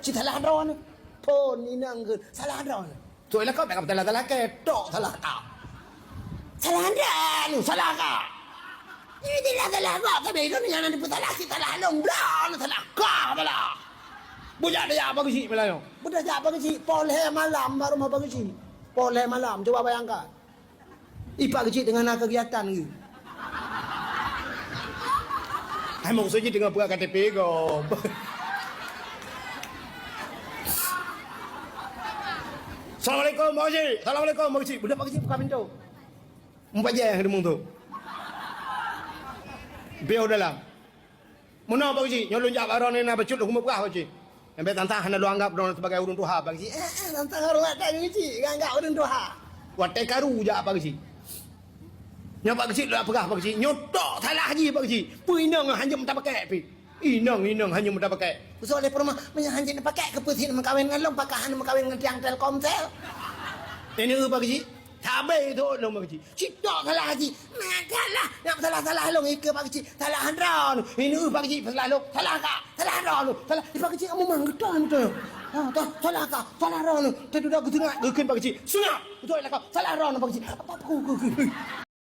si salah ron pon ni nang ke salah ron tu lah kau tak salah ke tok salah tak salah ron salah ka ini tidak salah kau tapi itu yang nanti salah si salah long blan salah ka salah budak dia apa ke si Melayu budak dia apa ke si polhe malam baru mau apa ke si polhe malam coba bayangkan ipak kecil dengan kegiatan ni emang saja dengan buka KTP kau Assalamualaikum Pak Haji. Assalamualaikum Pak Haji. Budak Pak Haji buka pintu. Empat je yang demung tu. Biar dalam. Mana Pak Haji? Nyolong jak barang ni nak becut hukum buka Pak Haji. Sampai tantang hendak lu anggap orang sebagai urun Tuhan Pak Haji. Tantang orang tak Haji, anggap urun Tuhan. Watai karu je Pak Haji. Nyo Pak Haji lu apa Pak Haji? Nyotok salah Haji Pak Haji. Puinang hanya minta pakai pi. Inang hanya mudah pakai. Soalnya perma hanya nak pakai keputusan mengkawin dengan long pakahan mengkawin dengan tiang Telkomsel. Ini Pak Haji. Tabai tu long Pak Haji. Citok salah Haji. Magalah nak salah long ke Pak Haji. Salah handron. Ini Pak Haji salah long. Salah ka. Salah handron. Salah Pak Haji kamu manggetan tu. Ha, salah ka. Salah handron. Tadi dah ketengah gekin Pak Haji. Sunyak. Betul lah kau. Salah handron Pak Haji. Apa aku